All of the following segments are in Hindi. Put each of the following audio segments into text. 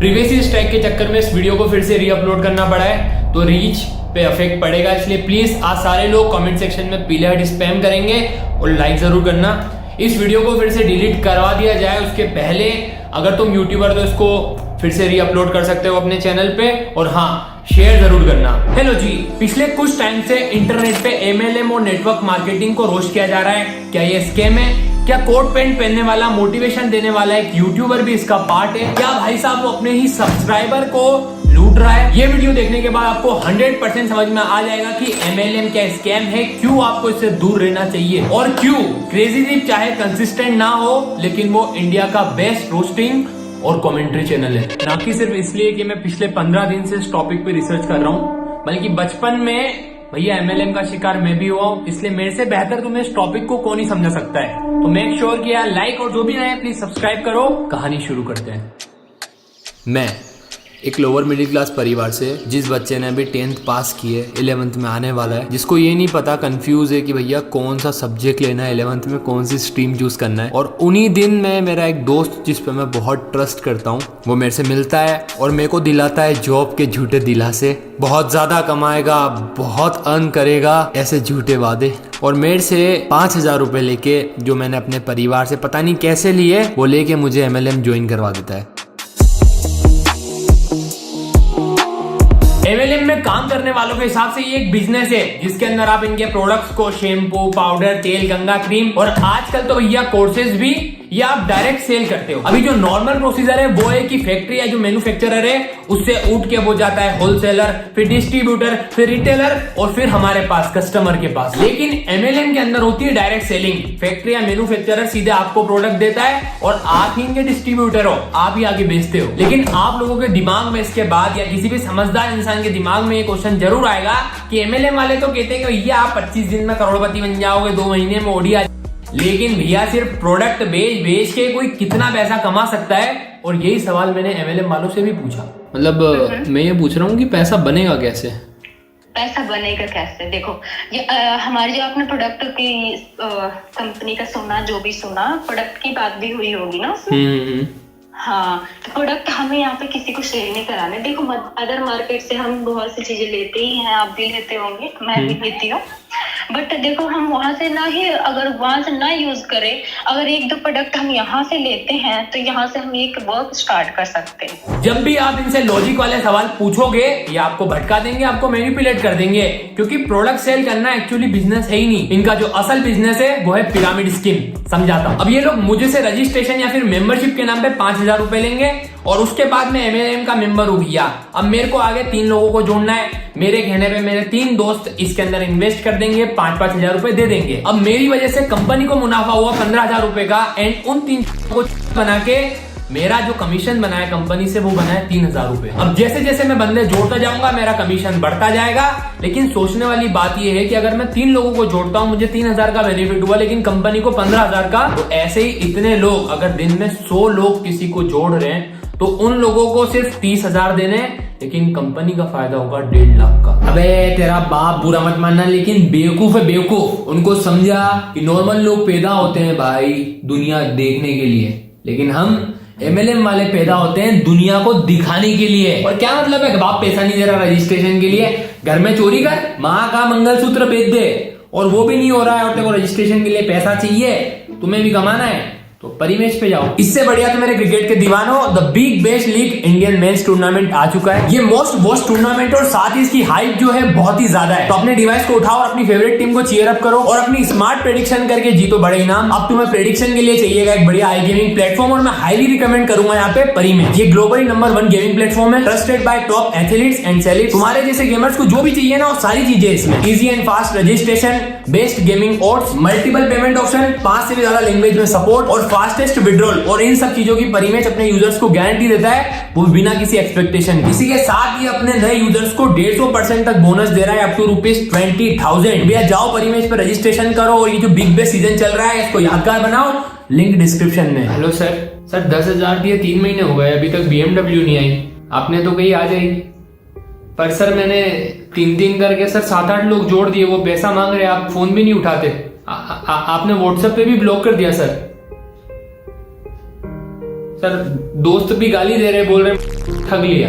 प्रीवियसली स्ट्राइक के चक्कर में इस वीडियो को फिर से रीअपलोड करना पड़ा है, तो रीच पे इफेक्ट पड़ेगा। इसलिए प्लीज आज सारे लोग कमेंट सेक्शन में पीले हार्ट स्पैम करेंगे और लाइक जरूर करना। इस वीडियो को फिर से डिलीट करवा दिया जाए उसके पहले अगर तुम यूट्यूबर तो इसको फिर से रीअपलोड कर सकते हो अपने चैनल पे, और हाँ शेयर जरूर करना। हेलो जी, पिछले कुछ टाइम से इंटरनेट पे MLM और नेटवर्क मार्केटिंग को रोस्ट किया जा रहा है। क्या ये स्कैम है? क्या कोट पैंट पहनने वाला, मोटिवेशन देने वाला एक यूट्यूबर भी इसका पार्ट है? क्या भाई साहब वो अपने ही सब्सक्राइबर को लूट रहा है? ये वीडियो देखने के बाद आपको 100% समझ में आ जाएगा कि MLM क्या स्कैम है, क्यों आपको इससे दूर रहना चाहिए, और क्यों क्रेजी दीप चाहे कंसिस्टेंट ना हो लेकिन वो इंडिया का बेस्ट रोस्टिंग और कमेंट्री चैनल है। ना कि सिर्फ इसलिए कि मैं पिछले 15 दिन से इस टॉपिक पे रिसर्च कर रहा हूँ, बल्कि बचपन में भैया MLM का शिकार मैं भी हुआ हूँ, इसलिए मेरे से बेहतर तुम्हें इस टॉपिक को कौन ही समझा सकता है। तो मेक श्योर कि यार लाइक और जो भी नए प्लीज सब्सक्राइब करो। कहानी शुरू करते हैं। मैं एक लोअर मिडिल क्लास परिवार से, जिस बच्चे ने अभी 10th पास की है, 11th में आने वाला है, जिसको ये नहीं पता, कंफ्यूज है कि भैया कौन सा सब्जेक्ट लेना है, 11th में कौन सी स्ट्रीम चूज करना है। और उन्हीं दिन में मेरा एक दोस्त जिस पे मैं बहुत ट्रस्ट करता हूँ, वो मेरे से मिलता है और मेरे को दिलाता है जॉब के झूठे दिलासे, बहुत ज्यादा कमाएगा, बहुत अर्न करेगा, ऐसे झूठे वादे। और मेरे से 5,000 रुपए लेके, जो मैंने अपने परिवार से पता नहीं कैसे लिए, वो लेके मुझे MLM ज्वाइन करवा देता है। MLM में काम करने वालों के हिसाब से ये एक बिजनेस है जिसके अंदर आप इनके प्रोडक्ट्स को, शैम्पू, पाउडर, तेल, गंगा क्रीम और आजकल तो भैया कोर्सेज भी, ये आप डायरेक्ट सेल करते हो। अभी जो नॉर्मल प्रोसीजर है वो है कि फैक्ट्री या जो मैन्युफैक्चरर है उससे उठ के वो जाता है होलसेलर, फिर डिस्ट्रीब्यूटर, फिर रिटेलर और फिर हमारे पास कस्टमर के पास। लेकिन MLM के अंदर होती है डायरेक्ट सेलिंग। फैक्ट्री या मैन्युफैक्चरर सीधे आपको प्रोडक्ट देता है और आप ही इनके डिस्ट्रीब्यूटर हो, आप ही आगे बेचते हो। लेकिन आप लोगों के दिमाग में इसके बाद या किसी भी समझदार इंसान के दिमाग में ये क्वेश्चन जरूर आएगा कि MLM वाले तो कहते हैं कि भैया आप 25 दिन में करोड़पति बन जाओगे, 2 महीने में ओडी। लेकिन भैया सिर्फ प्रोडक्ट बेच के कोई कितना पैसा कमा सकता है? और यही सवाल मैंने MLM वालों से भी पूछा। मतलब मैं ये पूछ रहा हूँ कि पैसा बनेगा कैसे? पैसा बनेगा कैसे? देखो ये हमारी जो आपने प्रोडक्ट की कंपनी का सुना, जो भी सुना, प्रोडक्ट की बात भी हुई होगी ना उसमें। हाँ, तो प्रोडक्ट हमें यहाँ पे किसी को शेयर नहीं कराने। देखो अदर मार्केट से हम बहुत सी चीजें लेते ही हैं, आप भी लेते होंगे, मैं भी लेती हूँ। बट देखो हम वहां से ना ही, अगर वहां से ना यूज करें, अगर 1-2 प्रोडक्ट हम यहाँ से लेते हैं तो यहाँ से हम एक वर्क स्टार्ट कर सकते हैं। जब भी आप इनसे लॉजिक वाले सवाल पूछोगे ये आपको भटका देंगे, आपको मैनिपुलेट कर देंगे, क्योंकि प्रोडक्ट सेल करना एक्चुअली बिजनेस है ही नहीं। इनका जो असल बिजनेस है वो है पिरामिड स्कीम। समझाता हूं। अब ये लोग मुझे से रजिस्ट्रेशन या फिर मेंबरशिप के नाम पे 5,000 रुपए लेंगे और उसके बाद में MLM का मेंबर हो गया। अब मेरे को आगे 3 लोगों को जोड़ना है। मेरे कहने पे मेरे 3 दोस्त इसके अंदर इन्वेस्ट कर देंगे, 5-5 हजार रुपए दे देंगे। अब मेरी वजह से कंपनी को मुनाफा हुआ 15,000 रुपए का, एंड उन 3 को बना के मेरा जो कमीशन बना है कंपनी से वो बना है 3,000 रुपए। अब जैसे जैसे मैं बंदे जोड़ता जाऊंगा मेरा कमीशन बढ़ता जाएगा। लेकिन सोचने वाली बात ये है कि अगर मैं 3 लोगों को जोड़ता हूं, मुझे 3,000 का बेनिफिट हुआ, लेकिन कंपनी को 15,000 का। तो ऐसे ही इतने लोग, अगर दिन में 100 लोग किसी को जोड़ रहे हैं तो उन लोगों को सिर्फ 30,000 देने, लेकिन कंपनी का फायदा होगा 1.5 लाख का। अबे तेरा बाप बुरा मत मानना, लेकिन बेवकूफ है बेवकूफ। उनको समझा कि नॉर्मल लोग पैदा होते हैं भाई दुनिया देखने के लिए, लेकिन हम MLM वाले पैदा होते हैं दुनिया को दिखाने के लिए। और क्या मतलब है, बाप पैसा नहीं दे रहा रजिस्ट्रेशन के लिए, घर में चोरी कर, माँ का मंगलसूत्र बेच दे, और वो भी नहीं हो रहा है, और तेरे को रजिस्ट्रेशन के लिए पैसा चाहिए, तुम्हें भी कमाना है तो परिमेश पे जाओ। इससे बढ़िया तो मेरे क्रिकेट के दीवानों, the big best league Indian men's tournament आ चुका है। ये मोस्ट वॉच टूर्नामेंट और साथ ही इसकी हाइप जो है बहुत ही ज्यादा है। तो अपने डिवाइस को उठाओ और अपनी फेवरेट टीम को चीयर अप करो और अपनी स्मार्ट प्रेडिक्शन करके जीतो बड़े इनाम। अब तुम्हें प्रेडिक्शन के लिए चाहिएगा एक बढ़िया आई गेमिंग प्लेटफॉर्म, और मैं हाईली रिकमेंड करूंगा यहाँ पे परिमेश। ये ग्लोबली नंबर 1 गेमिंग प्लेटफॉर्म है, trusted bye top athletes and celebs. तुम्हारे जैसे गेमर्स को जो भी चाहिए ना वो सारी चीजें इसमें। Easy and fast registration, best gaming odds, multiple payment option, 5 से भी ज्यादा लैंग्वेज में सपोर्ट और फास्टेस्ट विड्रॉल, और इन सब चीजों की परिमेश अपने यूजर्स को गारंटी देता है, वो बिना किसी एक्सपेक्टेशन के। इसी के साथ ही अपने नए यूजर्स को 150% तक बोनस दे रहा है, अप टू ₹20,000। भैया जाओ परिमेश पर रजिस्ट्रेशन करो और ये जो बिग बेस्ट सीजन चल रहा है इसको यादगार बनाओ। लिंक डिस्क्रिप्शन में। हेलो सर 10,000 दिए, 3 महीने हो गए, अभी तक BMW नहीं आई। आपने तो कही आ जाएगी, पर सर मैंने 3 करके सर 7-8 लोग जोड़ दिए, वो पैसा मांग रहे, आप फोन भी नहीं उठाते। आपने व्हाट्सएप पे भी ब्लॉक कर दिया सर तर दोस्त भी गाली दे रहे, बोल रहे ठग लिया।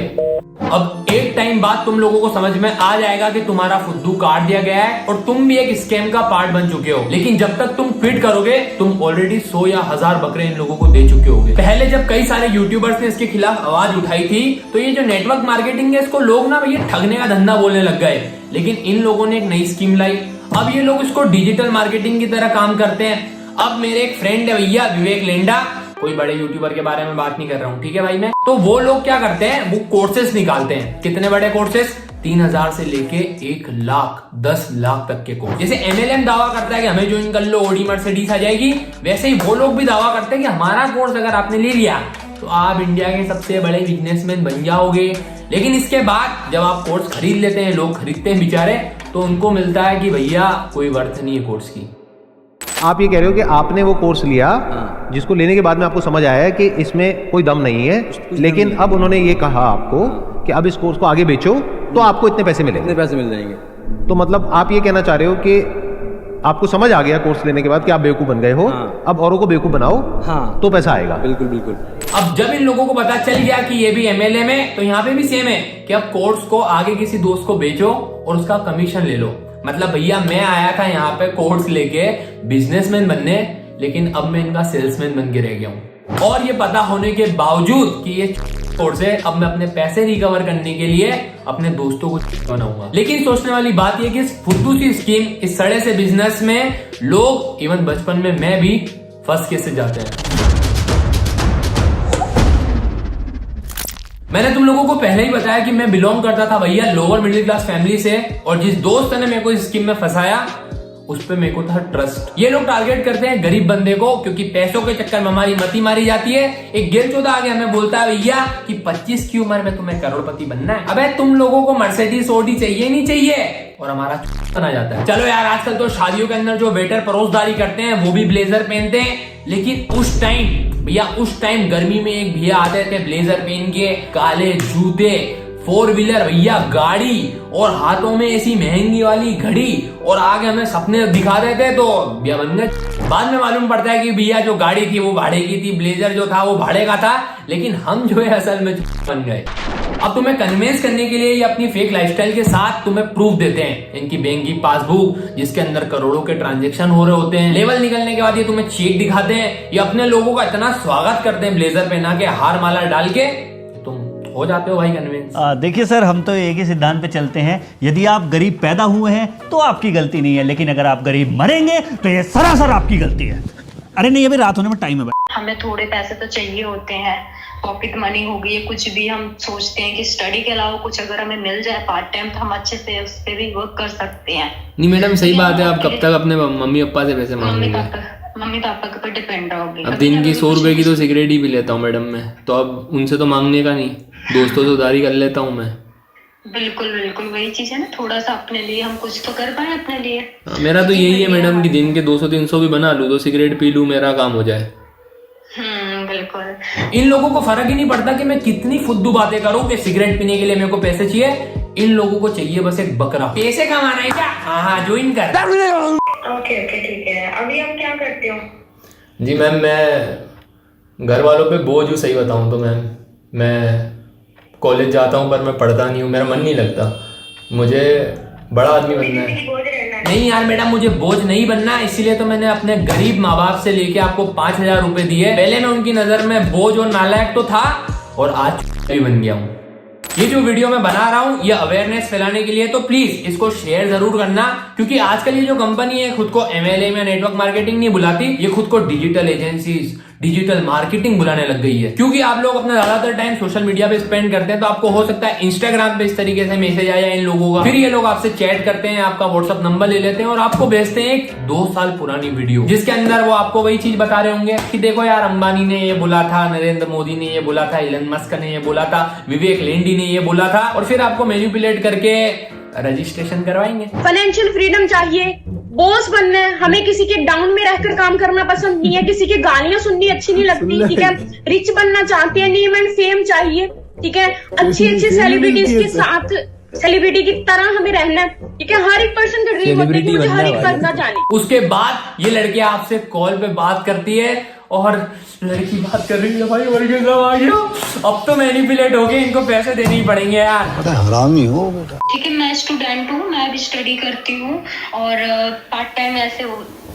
अब एक टाइम बाद तुम लोगों को समझ में आ जाएगा कि तुम्हारा फुद्दू काट दिया गया है और तुम भी एक स्कैम का पार्ट बन चुके हो। लेकिन जब तक तुम क्विट करोगे, तुम ऑलरेडी 100 या 1000 बकरे इन लोगों को दे चुके होगे। पहले जब कई सारे यूट्यूबर्स ने इसके खिलाफ आवाज उठाई थी, तो ये जो नेटवर्क मार्केटिंग है, इसको लोग ना भैया ठगने का धंधा बोलने लग गए। लेकिन इन लोगों ने एक नई स्कीम लाई। अब ये लोग इसको डिजिटल मार्केटिंग की तरह काम करते हैं। अब मेरे एक फ्रेंड है भैया, विवेक लेंडा, कोई बड़े यूट्यूबर के बारे में बात नहीं कर रहा हूँ, ठीक है भाई मैं। तो वो लोग क्या करते हैं, वो कोर्सेस निकालते हैं। कितने बड़े कोर्सेस? 3000 से लेके 1 लाख 10 लाख तक के कोर्स। जैसे MLM दावा करता है कि हमें ज्वाइन कर लो, ऑडी मर्सिडीज आ जाएगी, वैसे ही वो लोग भी दावा करते हैं कि हमारा कोर्स अगर आपने ले लिया तो आप इंडिया के सबसे बड़े बिजनेसमैन बन जाओगे। लेकिन इसके बाद जब आप कोर्स खरीद लेते हैं, लोग खरीदते हैं बेचारे, तो उनको मिलता है कि भैया कोई वर्थ नहीं है कोर्स की। आप ये कह रहे हो कि आपने वो कोर्स लिया, जिसको लेने के बाद में आपको समझ आया है कि इसमें कोई दम नहीं है, लेकिन अब उन्होंने ये कहा आपको कि अब इस कोर्स को आगे बेचो तो आपको इतने पैसे मिलेंगे। इतने पैसे मिल जाएंगे। तो मतलब आप ये कहना चाह रहे हो कि आपको समझ आ गया कोर्स लेने के बाद कि आप बेवकूफ़ बन गए हो, अब औरों को बेवकूफ़ बनाओ, तो पैसा आएगा। बिल्कुल बिल्कुल। अब जब इन लोगों को पता चल गया कि ये भी MLM है, तो यहाँ पे भी सेम है कि अब कोर्स को आगे किसी दोस्त को बेचो और उसका कमीशन ले लो। मतलब भैया मैं आया था यहाँ पे कोर्स लेके बिजनेसमैन बनने, लेकिन अब मैं इनका सेल्समैन बन के रह गया हूँ। और ये पता होने के बावजूद कि ये कोर्स है, अब मैं अपने पैसे रिकवर करने के लिए अपने दोस्तों को बनाऊंगा। लेकिन सोचने वाली बात ये कि इस फुद्दू सी स्कीम, इस सड़े से बिजनेस में लोग, इवन बचपन में मैं भी फंस कैसे जाते हैं। मैंने तुम लोगों को पहले ही बताया कि मैं बिलोंग करता था भैया लोअर मिडिल क्लास फैमिली से, और जिस दोस्त ने मेरे को इस स्कीम में फंसाया उस पे मेरे को था ट्रस्ट। ये लोग टारगेट करते हैं गरीब बंदे को, क्योंकि पैसों के चक्कर में हमारी मती मारी जाती है। एक गेल चौदह आगे हमें बोलता है भैया कि 25 की उम्र में तुम्हें करोड़पति बनना है। अबे तुम लोगों को मर्सिडीज ऑडी चाहिए नहीं चाहिए, और हमारा बना जाता है। चलो यार, आजकल तो शादियों के अंदर जो वेटर परोसदारी करते हैं वो भी ब्लेजर पहनते हैं, लेकिन उस टाइम गर्मी में एक भैया आते थे ब्लेजर पहन के, काले जूते, 4 व्हीलर भैया गाड़ी, और हाथों में ऐसी महंगी वाली घड़ी, और आगे हमें सपने दिखा देते तो भैया बन गए। बाद में मालूम पड़ता है कि भैया जो गाड़ी थी वो भाड़े की थी, ब्लेजर जो था वो भाड़े का था, लेकिन हम जो है असल में बन गए। अब तुम्हें कन्विंस करने के लिए ये अपनी फेक लाइफस्टाइल के साथ तुम्हें प्रूफ देते हैं, इनकी बैंक की पासबुक जिसके अंदर करोड़ों के ट्रांजैक्शन हो रहे होते हैं। लेवल निकलने के बाद ये तुम्हें चेक दिखाते हैं। ये अपने लोगों का इतना स्वागत करते हैं ब्लेजर पहना के, हार माला डाल के, तुम हो जाते हो भाई कन्विंस। देखिए सर, हम तो एक ही सिद्धांत पे चलते हैं, यदि आप गरीब पैदा हुए हैं तो आपकी गलती नहीं है, लेकिन अगर आप गरीब मरेंगे तो ये सरासर आपकी गलती है। अरे नहीं, अभी रात होने में टाइम है। हमें थोड़े पैसे तो चाहिए होते हैं, पॉकेट मनी हो गई, कुछ भी हम सोचते हैं कि स्टडी के अलावा कुछ अगर हमें मिल जाए पार्ट टाइम, तो हम अच्छे से उस पर भी वर्क कर सकते हैं। नहीं मैडम, सही बात है। आप कब तक अपने मम्मी पापा से पैसे मांगोगे? मम्मी पापा के ऊपर डिपेंड रहोगे। अब दिन की 100 रुपए की तो सिगरेट ही पी लेता हूँ मैडम मैं, तो अब उनसे तो मांगने का नहीं, दोस्तों से उधारी कर लेता हूँ मैं। बिल्कुल बिल्कुल वही चीज है ना, थोड़ा सा अपने लिए हम कुछ तो कर पाए अपने लिए। मेरा तो यही है मैडम कि दिन के 200-300 भी बना लूँ तो सिगरेट पी लूँ, मेरा काम हो जाए। बिल्कुल। इन लोगों को फर्क ही नहीं पड़ता कि मैं कितनी फुद्दू बातें करूं कि सिगरेट पीने के लिए मेरे को पैसे चाहिए। इन लोगों को चाहिए बस एक बकरा। पैसे कमाना है क्या? हाँ, ज्वाइन कर। ओके ठीक है। अभी आप क्या करते हो? जी मैम, मैं घर वालों पे बोझ हूँ, सही बताऊँ तो मैम। मैं कॉलेज जाता हूँ पर मैं पढ़ता नहीं हूँ, मेरा मन नहीं लगता। मुझे बड़ा आदमी बनना है। नहीं यार मैडम, मुझे बोझ नहीं बनना, इसीलिए तो मैंने अपने गरीब माँ बाप से लेके आपको 5000 रुपए दिए। पहले मैं उनकी नजर में बोझ और नालायक तो था, और आज भी बन गया हूँ। ये जो वीडियो मैं बना रहा हूँ ये अवेयरनेस फैलाने के लिए, तो प्लीज इसको शेयर जरूर करना, क्योंकि आजकल ये जो कंपनी है खुद को MLM या नेटवर्क मार्केटिंग नहीं बुलाती, ये खुद को डिजिटल एजेंसीज, डिजिटल मार्केटिंग बुलाने लग गई है। क्योंकि आप लोग अपना ज्यादातर टाइम सोशल मीडिया पे स्पेंड करते हैं, तो आपको हो सकता है इंस्टाग्राम पे इस तरीके से मैसेज आया इन लोगों का, फिर ये लोग आपसे चैट करते हैं, आपका व्हाट्सअप नंबर ले लेते हैं और आपको भेजते हैं एक 2 साल पुरानी वीडियो, जिसके अंदर वो आपको वही चीज बता रहे होंगे कि देखो यार, अंबानी ने ये बोला था, नरेंद्र मोदी ने ये बोला था, इलन मस्क ने ये बोला था, विवेक लेंडी ने ये बोला था, और फिर आपको मैनिपुलेट करके रजिस्ट्रेशन करवाएंगे। फाइनेंशियल फ्रीडम चाहिए, बॉस बनना है, हमें किसी के डाउन में रहकर काम करना पसंद नहीं है, किसी की गालियां सुननी अच्छी नहीं लगती, ठीक है। रिच बनना चाहते हैं, नेम एंड फेम चाहिए, ठीक है। अच्छी सेलिब्रिटीज के साथ, सेलिब्रिटी की तरह हमें रहना है, ठीक है। हर एक पर्सन का ड्रीम होता है कि मुझे हर एक करना चाहिए। उसके बाद ये लड़की आपसे कॉल पे बात करती है और लड़की बात कर रही है भाई और ये सब आ गया। अब तो मैनिपुलेट हो गए, इनको पैसे देने ही पड़ेंगे यार। हरामी हो बेटा। ठीक है, मैं स्टूडेंट हूँ, मैं भी स्टडी करती हूँ और पार्ट टाइम ऐसे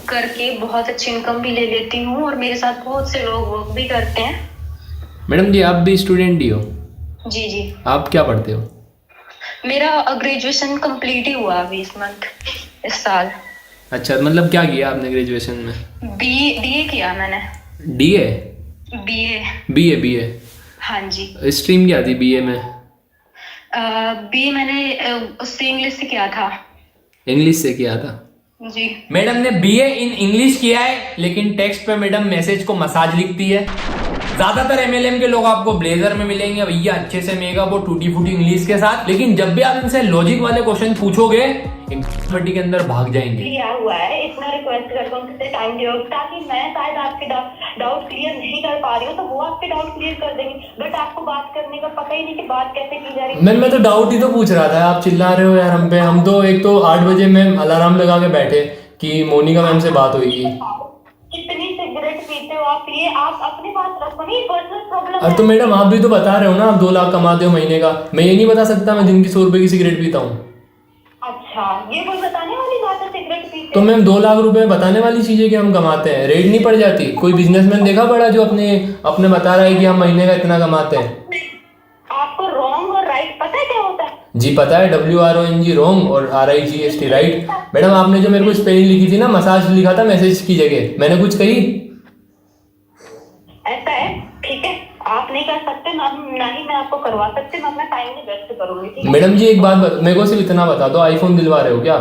करके बहुत अच्छी इनकम भी ले लेती हूँ और मेरे साथ बहुत से लोग वर्क भी करते हैं। मैडम जी आप भी स्टूडेंट ही हो? जी जी, आप क्या पढ़ते हो? मेरा ग्रेजुएशन कंप्लीट ही हुआ अभी इस साल। अच्छा, मतलब क्या किया आपने ग्रेजुएशन में? बीए किया मैंने। डीए? बीए। बीए। हाँ जी। स्ट्रीम क्या थी बीए में? बीए मैंने उससे इंग्लिश से किया था। इंग्लिश से किया था जी। मैडम ने बीए इन इंग्लिश किया है, लेकिन टेक्स्ट पे मैडम मैसेज को मसाज लिखती है। ज्यादातर एमएलएम के लोग आपको ब्लेजर में मिलेंगे भैया, अच्छे से मेकअप और टूटी फूटी इंग्लिश के साथ, लेकिन जब भी आप इनसे लॉजिक वाले क्वेश्चन पूछोगे फटी के अंदर भाग जाएंगे। लिया हुआ है, इतना रिक्वेस्ट करता हूँ कि टाइम दियो ताकि मैं शायद आपके डाउट क्लियर नहीं कर पा रही हूँ तो वो आपके डाउट क्लियर कर देंगे, बट आपको बात करने का पता ही नहीं कि बात कैसे की जा रही है। मैं तो डाउट ही तो पूछ रहा था, आप चिल्ला रहे हो यार हम पे। हम तो एक तो 8 बजे में अलार्म लगा के बैठे कि मोनिका मैम से बात होगी। कितनी सिगरेट पीते हो आप? ये आप अपनी बात रखो, नहीं पर्सनल प्रॉब्लम। अरे तो मैडम आप भी तो बता रहे हो ना, आप 2 लाख कमाते हो महीने का। मैं ये नहीं बता सकता मैं दिन की 100 रुपए की सिगरेट पीता हूँ? अच्छा, ये कोई बताने वाली बात है सिगरेट पीते? तो मैम 2 लाख रुपए बताने वाली चीजें कि हम कमाते हैं, रेट नहीं पड़ जाती? कोई बिजनेसमैन देखा पड़ा जो अपने बता रहा है कि हम महीने का इतना कमाते हैं? आपको रॉन्ग और राइट पता है क्या होता है? जी पता है, WRONG रॉन्ग और RIGST राइट। मैडम आपने जो मेरे को स्पेलिंग लिखी थी ना, मसाज लिखा था मैसेज की जगह, मैंने कुछ कही? ऐसा है, ठीक है, आप नहीं कर सकते ना ही मैं आपको करवा सकती, मैं अपना टाइम नहीं वेस्ट करूंगी, ठीक है? मैडम जी एक बात मेरे को सिर्फ इतना बता दो, आईफोन दिलवा रहे हो क्या?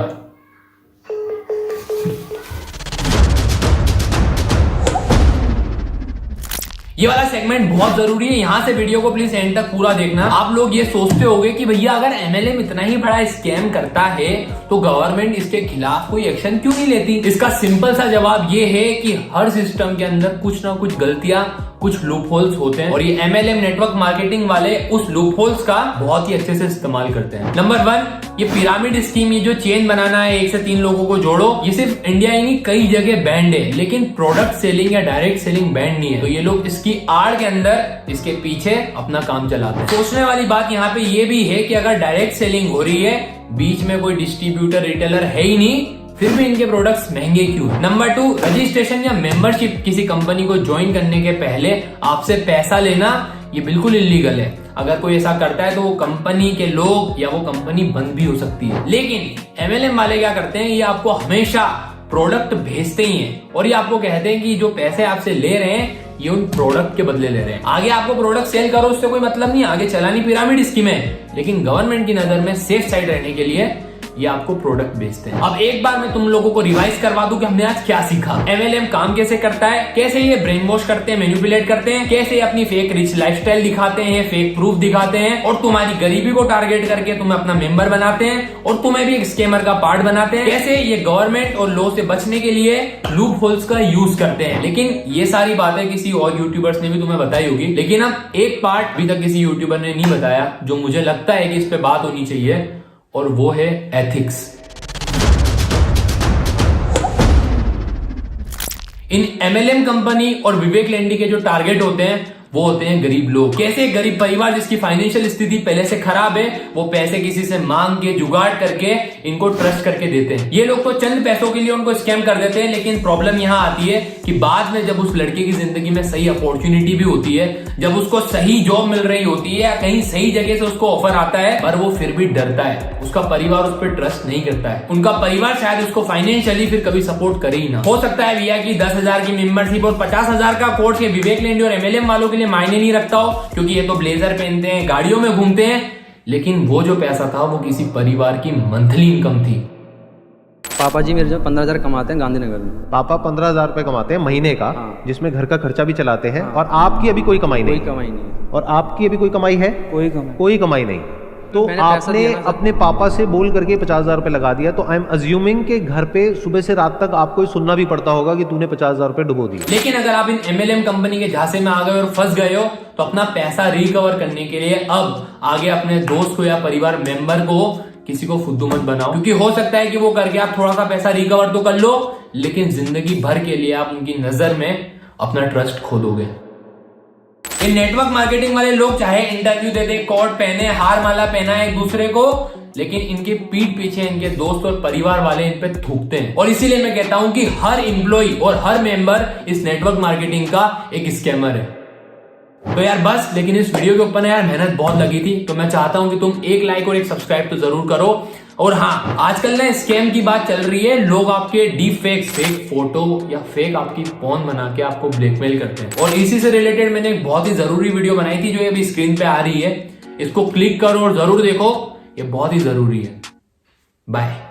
ये वाला सेगमेंट बहुत जरूरी है, यहाँ से वीडियो को प्लीज एंड तक पूरा देखना। आप लोग ये सोचते होंगे कि भैया अगर MLM इतना ही बड़ा स्कैम करता है तो गवर्नमेंट इसके खिलाफ कोई एक्शन क्यों नहीं लेती? इसका सिंपल सा जवाब ये है कि हर सिस्टम के अंदर कुछ ना कुछ गलतियां, कुछ लूप होल्स होते हैं और ये MLM नेटवर्क मार्केटिंग वाले उस लूप होल्स का बहुत ही अच्छे से इस्तेमाल करते हैं। नंबर 1, ये पिरामिड स्कीम, ये जो चेन बनाना है 1 से 3 लोगों को जोड़ो, ये सिर्फ इंडिया ही नहीं कई जगह बैंड है, लेकिन प्रोडक्ट सेलिंग या डायरेक्ट सेलिंग बैंड नहीं है। तो ये लोग इसकी आड़ के अंदर इसके पीछे अपना काम चलाते हैं। सोचने वाली बात यहाँ पे ये भी है कि अगर डायरेक्ट सेलिंग हो रही है, बीच में कोई डिस्ट्रीब्यूटर रिटेलर है ही नहीं, फिर भी इनके प्रोडक्ट्स महंगे क्यों? नंबर 2, रजिस्ट्रेशन या मेंबरशिप किसी कंपनी को ज्वाइन करने के पहले आपसे पैसा लेना ये बिल्कुल इलीगल है। अगर कोई ऐसा करता है तो वो कंपनी के लोग या वो कंपनी बंद भी हो सकती है। लेकिन MLM वाले क्या करते हैं, ये आपको हमेशा प्रोडक्ट भेजते ही हैं और ये आपको कहते हैं कि जो पैसे आपसे ले रहे हैं ये उन प्रोडक्ट के बदले ले रहे हैं। आगे आपको प्रोडक्ट सेल करो उससे कोई मतलब नहीं, आगे चलानी पिरामिड स्कीम है, लेकिन गवर्नमेंट की नजर में सेफ साइड रहने के लिए ये आपको प्रोडक्ट बेचते हैं। अब एक बार मैं तुम लोगों को रिवाइज करवा दूं कि हमने आज क्या सीखा। MLM काम कैसे करता है, कैसे ये ब्रेन वॉश करते हैं, मैनिपुलेट करते हैं, कैसे ये अपनी फेक रिच लाइफस्टाइल दिखाते हैं, फेक प्रूफ दिखाते हैं और तुम्हारी गरीबी को टारगेट करके तुम्हें अपना मेंबर बनाते हैं और तुम्हें भी एक स्कैमर का पार्ट बनाते हैं। कैसे ये गवर्नमेंट और लॉ से बचने के लिए लूप होल्स का यूज करते हैं। लेकिन ये सारी बातें किसी और यूट्यूबर्स ने भी तुम्हें बताई होगी, लेकिन अब एक पार्ट अभी तक किसी यूट्यूबर ने नहीं बताया जो मुझे लगता है कि इस पे बात होनी चाहिए, और वो है एथिक्स। इन MLM कंपनी और विवेक लेंडी के जो टारगेट होते हैं वो होते हैं गरीब लोग। कैसे गरीब परिवार जिसकी फाइनेंशियल स्थिति पहले से खराब है, वो पैसे किसी से मांग के जुगाड़ करके इनको ट्रस्ट करके देते हैं। ये लोग तो चंद पैसों के लिए उनको स्कैम कर देते हैं, लेकिन प्रॉब्लम यहाँ आती है कि बाद में जब उस लड़के की जिंदगी में सही अपॉर्चुनिटी भी होती है, जब उसको सही जॉब मिल रही होती है या कहीं सही जगह से उसको ऑफर आता है, पर वो फिर भी डरता है, उसका परिवार उस पर ट्रस्ट नहीं करता है, उनका परिवार शायद उसको फाइनेंशियली फिर कभी सपोर्ट करे ही ना। हो सकता है भैया की 10,000 की मेंबरशिप और 50,000 का कोर्स ये विवेक लेंडी और MLM वालों के लिए मायने नहीं रखता हो, क्योंकि ये तो ब्लेजर पहनते हैं, गाड़ियों में घूमते हैं, लेकिन वो जो पैसा था वो किसी परिवार की मंथली इनकम थी। पापा जी मेरे जो 15,000 कमाते हैं गांधीनगर में। पापा 15,000 रुपए कमाते हैं महीने का, हाँ। जिसमें घर का खर्चा भी चलाते हैं, और आपकी अभी कोई कमाई नहीं? कोई कमाई नहीं। और आपकी अभी कोई कमाई है? कोई कमाई नहीं। तो मैंने पैसा आपने दिया ना सर। अपने पापा से बोल करके 50,000 रुपए लगा दिया, तो आई एम अज्यूमिंग के घर पे सुबह से रात तक आपको सुनना भी पड़ता होगा कि तूने 50,000 रुपए डुबो दिए। लेकिन अगर आप इन MLM कंपनी के झांसे में आ गए और फंस गए हो, तो अपना पैसा रिकवर करने के लिए अब आगे अपने दोस्त को या परिवार मेंबर को किसी को फुद्दू मत बनाओ, क्योंकि हो सकता है कि वो करके आप थोड़ा सा पैसा रिकवर तो कर लो, लेकिन जिंदगी भर के लिए आप उनकी नजर में अपना ट्रस्ट खो दोगे। ये नेटवर्क मार्केटिंग वाले लोग चाहे इंटरव्यू देते, कोट पहने, हार माला पहना है एक दूसरे को, लेकिन इनके पीठ पीछे इनके दोस्त और परिवार वाले इन पे थूकते हैं। और इसीलिए मैं कहता हूं कि हर एम्प्लॉय और हर मेंबर इस नेटवर्क मार्केटिंग का एक स्कैमर है। तो यार बस, लेकिन इस वीडियो के ऊपर ना यार मेहनत बहुत लगी थी, तो मैं चाहता हूं कि तुम एक लाइक और एक सब्सक्राइब तो जरूर करो। और हाँ, आजकल ना स्कैम की बात चल रही है, लोग आपके डीप फेक फोटो या फेक आपकी फोन बना के आपको ब्लैकमेल करते हैं। और इसी से रिलेटेड मैंने एक बहुत ही जरूरी वीडियो बनाई थी जो अभी स्क्रीन पे आ रही है, इसको क्लिक करो और जरूर देखो, ये बहुत ही जरूरी है। बाय।